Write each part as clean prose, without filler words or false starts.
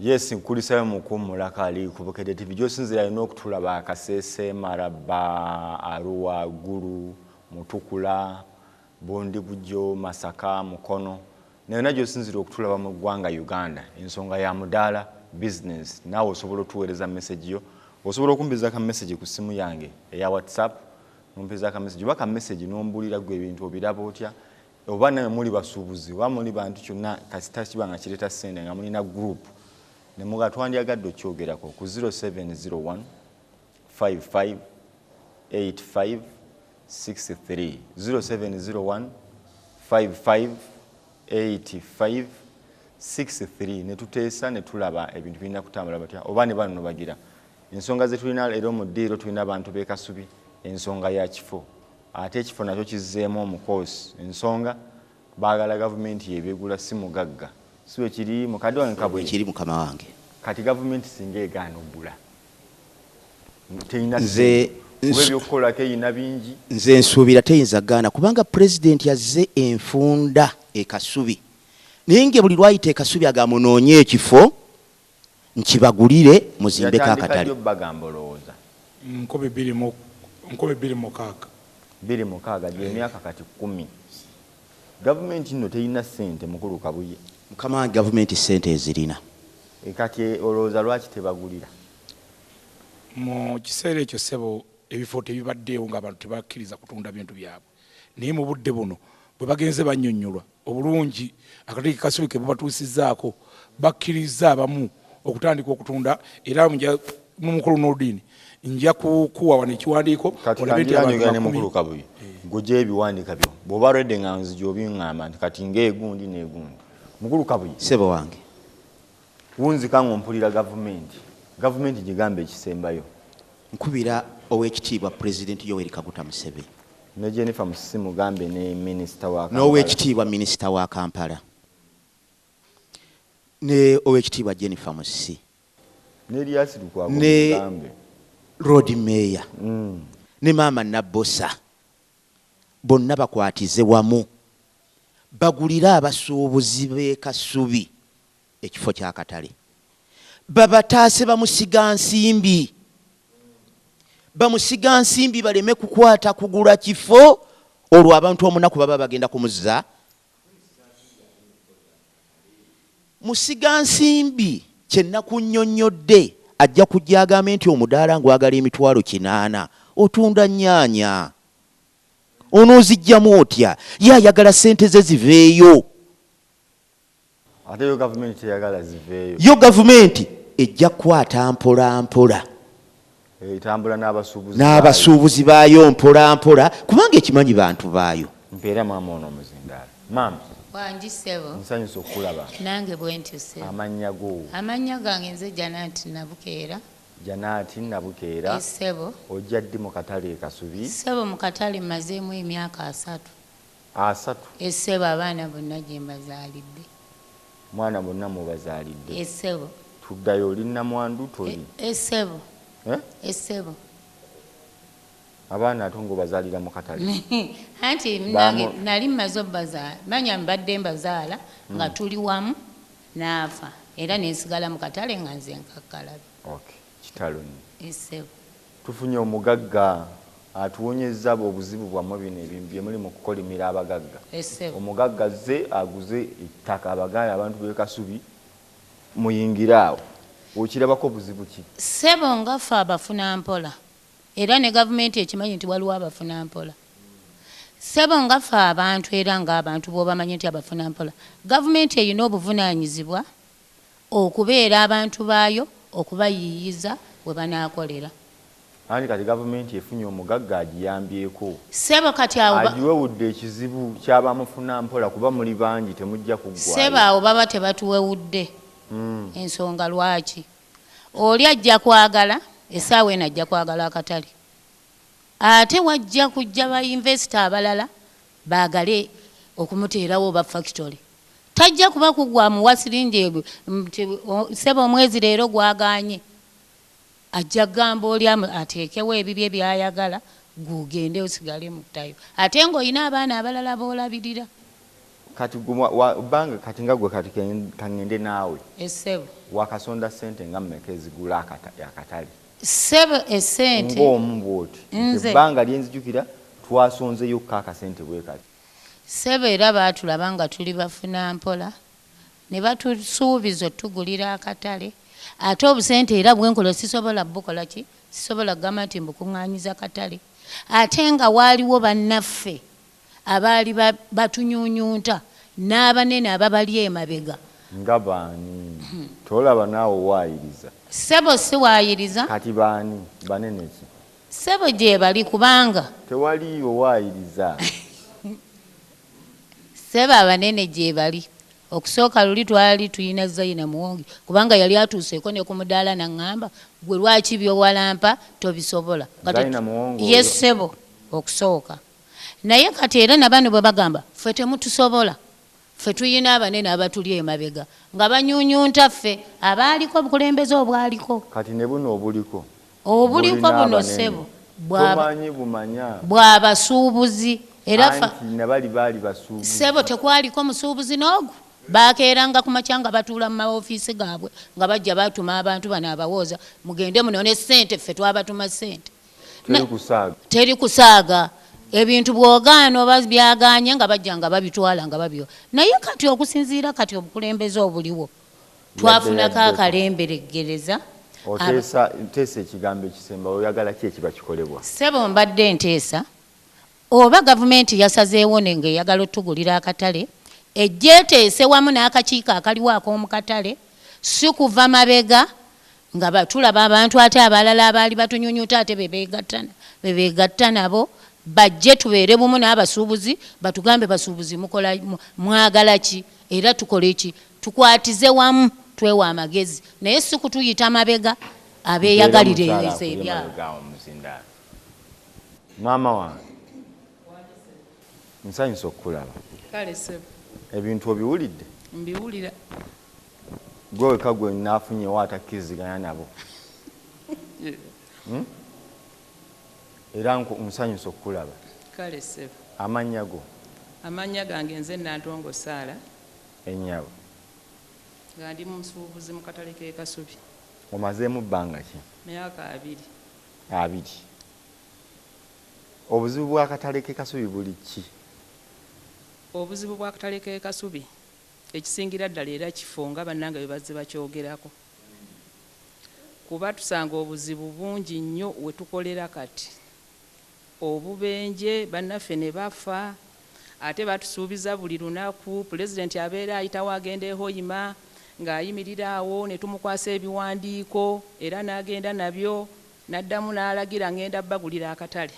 Yes, nkulisayo mukumula kali kubukede TV josinzira ino okutulaba akasese Maraba Arua Gulu Mutukula Bondi Bujo Masaka Mukono na josinzira okutulaba mu gwanga Uganda ensonga ya mudala business nawe osobola tuwereza message yo osobola kumbiza ka message ku simu yange ya WhatsApp numpiza ka message baka message nombulira gwe ebintu obirabo otya oba nawe muli basubuzi wa muli bantu kyonna kasita kibanga kireta sende nga muli na group ne muga twandyagadde okyogerako ku 0701 55 85 63 0701 55 85 63 ne tuteesa ne tulaba ebintu bina kutambula batya oba ne bano bagira ensonga ze tulina lero mu ddiiro tulina abantu beekasubi ensonga ya kifo ate ekifo nakyo kizzeemu omukosi ensonga baagala gavumenti yebeegula si mugagga siwe kiri mukadde wange kabwe kiri mukama wange kati gavumenti singa egaana oggula nze ebyokukola keyina bingi nze nsuubira teyinza gaana kubanga pulezidenti yazze enfunda ekasubi naye nge buli lwayita ekasubi agamunoonye ekifo nkibagulire muzimbeko akatale bagamba olowooza nkobe 26 gy'emyaka kati 10 gavumenti nno teyina ssente mukulu kabuye mukama wange gavumenti ssente ezirina kati olowooza lwaki tebagulira mu kiseera ekyo ssebo ebifo tebibaddeewo ng'abantu tebakkiriza kutunda bintu byabwe naye mu budde buno bwe bagenze bannyonnyolwa obulungi akatale kasubi ke bubatuusizzaako bakkiriza abamu okutandika okutunda era n'omukulu n'oludiini nja kukuwa wano ekiwandiiko katikandiranyogera ne mukulu kabuye gujja ebiwandiika byo bw'oba lwedde nga nzija obiŋŋamba nti kati ng'egundi n'egundi mukulu kabuye ssebo wange wunzika ng'ompulira gavumenti gigamba ekisembayo nkubira ow'ekitiibwa pulezidenti Yoweri Kaguta Museveni ne Jennifer Musisi Mugambe ne minisita wa Kampala n'ow'ekitiibwa minisita wa Kampala ne ow'ekitiibwa Jennifer Musisi ne Elias Lukwago Mugambe Road Mayor ne Maama Nabbosa bonna bakwatize wamu bagulira abasuubuzi b'e Kasubi ekifo ky'akatale babataase bamusiga nsimbi baleme kukwata kugula kifo olwo abantu omunaku baba bagenda kumuzza musiga nsimbi kyennaku nnyonnyodde ajja kujja agambe nti omudaala ngwagala emitwalo 8 otunda nnyaanya onoozijjamu otya ye ayagala ssente ze ziveeyo ate yo gavumenti teyagala ziveeyo yo gavumenti ejja kukwata mpola mpola etambula n'abasuubuzi baayo mpola mpola kubanga ekimanyi bantu baayo mpeera maama ono omuzindaala maama wangi ssebo nsanyusa okulaba nange bwentyo ssebo amannya go amannya gange nze Janati Nabukeera Janati Nabukeera ssebo ojja ddi mu katale e Kasubi ssebo mu katale mmazeemu emyaka 3 essebo abaana bonna gye mbazaalidde mwana bonna mubazaalidde essebo tuddayo oli nnamwandu toli essebo essebo abaana atongo bazaalira mu katale anti nange nali mmaze obbazaala manya mbadde mbazaala nga tuli wamu naafa era nensigala mu katale nga nze nkakkalabi kitaloni essebo tufunye omugagga atuwonyezza obuzibu bwammwe bino ebintu bye muli mu kukolimira abagagga omugagga ze aguze ettaka abagaaya abantu b'e Kasubi muyingira awo okirabako buzibu ki ssebo nga ffe abafuna mpola era ne gavumenti ekimanyi nti waliwo abafuna mpola ssebo nga ffe abantu era ng'abantu bw'obamanyi nti abafuna mpola gavumenti erina obuvunaanyizibwa okubeera abantu baayo okubayiiyiza we banaakolera ani kati gavumenti efunye omugagga agiyambyeko ssebo kati awo agiwewudde ekizibu ky'abamufuna mpola kuba muli bangi temujja kuggwayo ssebo awo baba tebatuwewudde ensonga lwaki oli ajja kwagala essaawa eno ajja kwagala akatale ate wajja kujja bayinvesita abalala baagale okumuteerawo oba factory tajja kuba kugwa muwa siringi ssebo omwezi leero gwaganye ajja gamba oli ateekewo ebibye byayagala gugende osigale mutayo ate ng'olina abaana abalala boolabirira kati banga kati nga gwe kati kangende naawe essebo wakasonda sente nga mmeka ezigula akatale ssebo essente ng'omu bw'oti ebbanga lyenzijukira twasonzeyo akasente bwe kati ssebo era baatulaba nga tuli bafuna mpola ne batusuubiza otugulira akatale ate obusente era bwenkola sisobola bukola ki sisobola kugamba nti mbukuŋŋaanyiza akatale ate nga waaliwo bannaffe abaali batunyuunyunta n'abanene ababali emabega nga baani tolaba naawe waayiriza ssebo si waayiriza kati baani banene ki ssebo gye bali kubanga tewaliyo waayiriza ssebo abanene gye bali okusooka luli twali tuyina Zaina Muwonge kubanga yali atuuseeko ne ku mudaala naŋŋamba gwe lwaki byowalampa tobisobola ye ssebo okusooka naye kati era nabano bwe bagamba ffe temutusobola ffe tuyina abanene abatuli emabega nga banyuunyunta ffe abaaliko obukulembeze obwaliko kati ne buno obuliko buno ssebo tomanyi bumanya bw'abasuubuzi era nabali baali basuubuzi ssebo tekwaliko musuubuzi n'ogu baakeeranga ku makya nga batuula mu maofiisi gaabwe nga bajja batuma abantu bano abawooza mugende munone ssente ffe twabatuma ssente teri kusaaga ebintu bw'ogaana oba byaganye nga bajja nga babitwala nga babyo naye kati okusinziira kati obukulembeze obuliwo twafunako akalemberegereza oteesa ekigambo ekisemba oyagala ki ekiba kikolebwa ssebo mbadde nteesa oba gavumenti yasazeewo nga eyagala otugulira akatale ejjeeteese wamu n'akakiiko akaliwo ak'omu katale si kuva mabega nga batulaba abantu ate abalala abaali batunyunyuta ate bebeegatta nabo bajje tubeere bumu n'abasuubuzi batugambe basuubuzi mukola mwagala ki era tukole ki tukwatize wamu twewa amagezi naye si kutuyita mabega abeeyagaliriza ebyabo maama wange nsanyusa okukulaba kale ssebo ebintu obiwulidde mbiwulira gwe weka gwe naafunyewo atakkiriziganya nabo era nsanyusa okukulaba kale ssebo amannya go amannya gange nze Nantongo Saala ennyabo nga ndi musuubuzi mu katale k'e Kasubi omazeemu bbanga ki myaka 2 obuzibu bw'akatale k'e Kasubi buli ki obuzibu bw'akatale k'e Kasubi ekisingira ddala era kifo nga bannanga bwe bazze bakyogerako kuba tusanga obuzibu bungi nnyo we tukolera kati obubenje bannaffe ne bafa ate batusuubiza buli lunaku pulezidenti abeera ayitawo agenda ehoyima ng'ayimirira awo ne tumukwasa ebiwandiiko era n'agenda nabyo n'addamu n'alagira ngenda bagulira akatale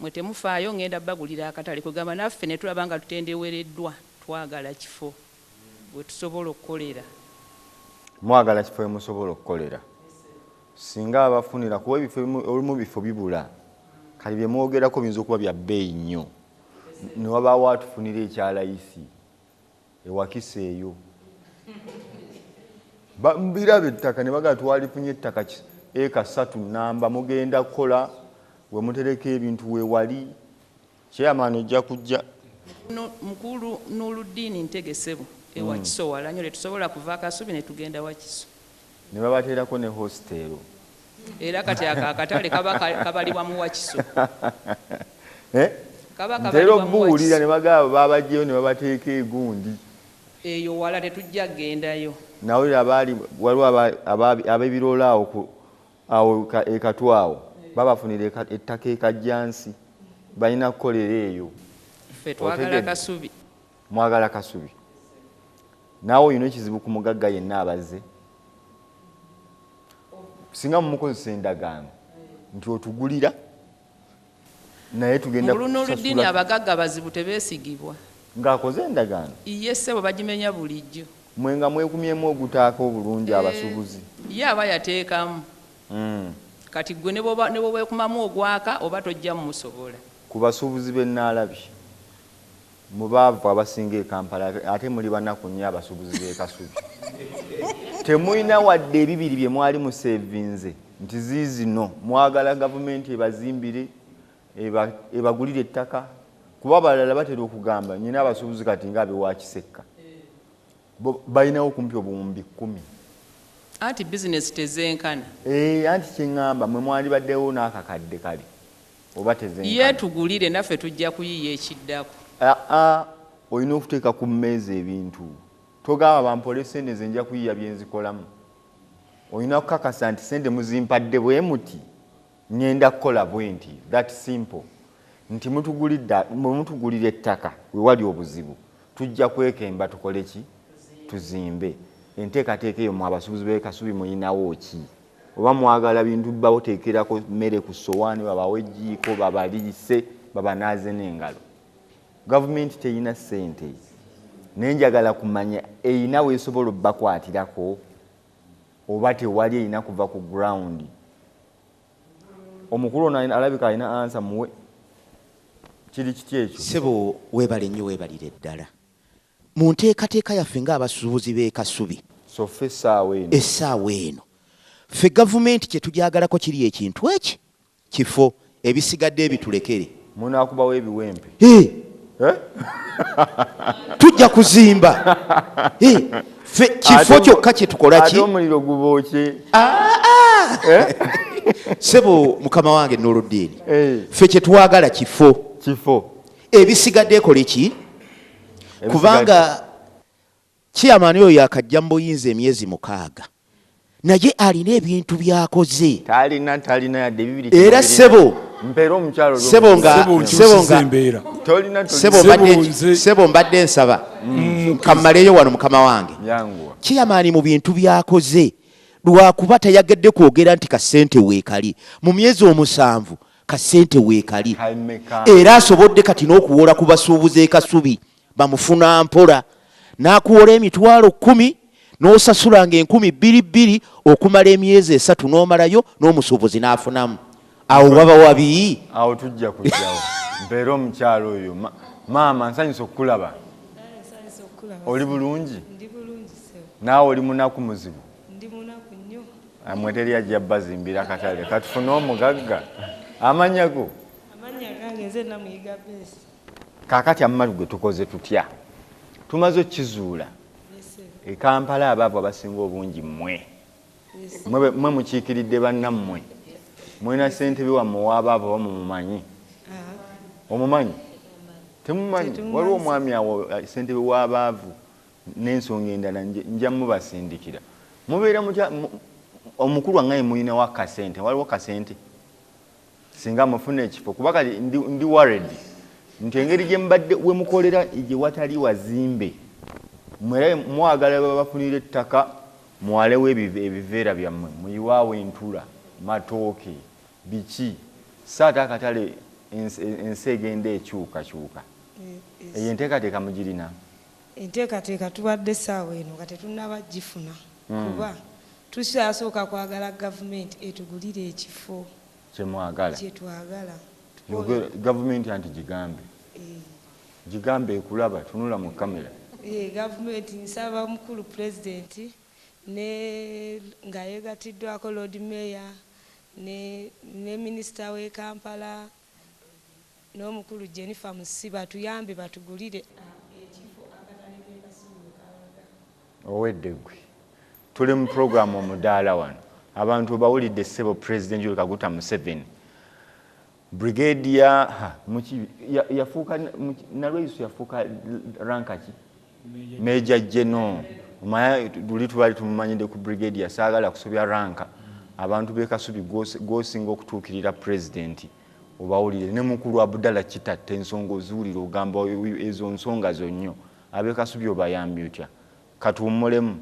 mwe temufaayo ngenda bagulira akatale kugamba naffe ne tulaba nga tutendewereddwa twagala kifo bwe tusobola okukolera mwagala kifo we musobola okukolera singa abafunira kuba ebifo olumu bifo bibula kali bye mwogerako biyinza okuba bya bbeeyi nnyo ne wabaawo atufunira ekyalayisi ewakisa eyo biraba ettaka ne bagala twalifunye ettaka eka 3 namba mugenda kukola we mutereka ebintu weewali chairman ojja kujja mukulu Nuluddin Ntegesebo ewa Kiso wala nnyo letusobola kuva Kasubi ne tugenda Wakiso ne babateerako ne hostelo era kati akatale kaba kabaliwa mu Wakiso ntera okubuwulira ne bagaba babajjeyo ne babateeka egundi eyo wala tetujja gendayo nawulira waliwo ab'ebiroola awo ekatwawo babafunira ettaka ekajjansi balina kukolera eyo ffe twagala Kasubi mwagala Kasubi naawe olina ekizibu ku mugagga yenna abaze singa mumukozesa endagaano nti otugulira naye tugenda Nuluddin abagagga bazibu tebeesigibwa ng'akoze endagaano ye ssebo bagimenya bulijjo mwe nga mwekumyemu ogutaaka obulungi abasuubuzi ye aba yateekamu kati gwe ne bwe weekumamu ogwaka oba tojja mumusobola ku basuubuzi b'ennaalabye mubaavu abasinga e Kampala ate muli banaku nnyo abasuubuzi b'e Kasubi temulina wadde ebibiri bye mwali musevinze nti ziizino mwagala gavumenti ebazimbire ebagulire ettaka kuba balala batera okugamba nyina abasuubuzi kati nga abewa Kisekka balinawo kumpi obuwumbi 10 anti business tezenkana anti kyeŋŋamba mwe mwali baddewo n'akakadde kali oba tezenkana ye tugulire naffe tujja kuyiya ekiddako olina okuteeka ku mmeeza ebintu togamba bampole sente zenja kuyiya byenzikolamu olina kukakasa nti sente muzimpadde bwe muti ngenda kukola bwe nti that simple nti mutugulira ettaka we wali obuzibu tujja kwekemba tukole ki tuzimbe enteekateeka eyo mu abasuubuzi b'ekasubi muyinawo ki oba mwagala bintu bawoteekerako mmere ku sowaani babawe ejjiiko babaliise babanaaze n'engalo gavumenti teyina ssente naye njagala kumanya eyina weesobola obbakwatirako oba tewali eyina kuva ku ground omukulu ono alabika alina ansa muwe kiri kiti ekyo sebo weebale nnyo weebalire ddala mu nteekateeka yaffe ng'abasuubuzi b'ekasubi so ffe essaawa eno ffe gavumenti kye tujyagalako kiri ekintu eki kifo ebisigadde ebitulekere munaakubawo ebiwempe tujja kuzimba ffe kifo kyokka kye tukola ki ate omuliro gubookye sebo mukama wange Nuruddin ffe kye twagala kifo ebisigadde ekole ki kubanga chairman oyo yakajja mu buyinza emyezi 6 naye alina ebintu byakoze talina yadde bibiri era sebo mpeera omukyalo sebo mbadde nsaba kammaleeyo wano mukama wange chairman mu bintu byakoze lwakuba tayagedde kwogera nti kasente weekali mu myezi 7 kasente weekali era asobodde kati n'okuwola ku basuubuzi ekasubi bamufuna mpola n'akuwola emitwalo 10 n'osasulanga 12,000 okumala emyezi 3 n'omalayo n'omusuubuzi n'afunamu awo waba wabi awo tujja kujjawo mpeera omukyalo oyo maama nsanyusa okukulaba oli bulungi naawe oli munaku muzibu amwe teri ajja bazimbira katale katufune omugagga amanya go nze namuyiga besi kakati amatu gwe tukoze tutya tumaze okizuula e Kampala ababo abasinga obungi mmwe mukiikiridde bannammwe mwena ssentebe wammwe w'abaabo bamumumanyi omumanyi temumanyi waliwo omwami awo ssentebe w'abaavu n'ensonga endala nja mubasindikira mubeera mutya omukulu wangaye muyinawo akasente waliwo kasente singa mufuna ekifo kuba kati ndi worried nti engeri gye mbadde we mukolera gye watali wazimbe mwera mwagala babafunira ettaka mwalewo ebiveera byammwe muyiwaawo entula matooke biki saata akatale ensi egenda ekyukakyuka eyo enteekateeka mugirina enteekateeka tubadde essaawa eno nga tetunnabagifuna kuba tukyasooka kwagala gavumenti etugulire ekifo kyemwagala kyetwagala gavumenti anti gigambe ekulaba tunula mu kamera gavumenti nsaba mukulu pulezidenti nga yeegatiddwako Lord Mayor ne minisita w'e Kampala n'omukulu Jennifer Musiba tuyambe batugulire ekifo akatale k'ekasubi owedde gwe tuli mu programu omudaala wano abantu bawulidde ssebo President Yoweri Kaguta Museveni Brigadier yafuuka nalweiso yafuuka ranka ki Major General maya luli twali tumumanyide ku Brigadier saagala kusobya ranka abantu b'ekasubi gosinga okutuukirira President obawulire ne mukulu Abdallah Kitatte ensonga oziwulira ogamba ezo nsonga zonnyo ab'ekasubi obayambi otya katuwummulemu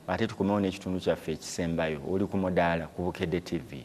ate tukomewo n'ekitundu kyaffe ekisembayo oli ku mudaala ku Bukedde TV.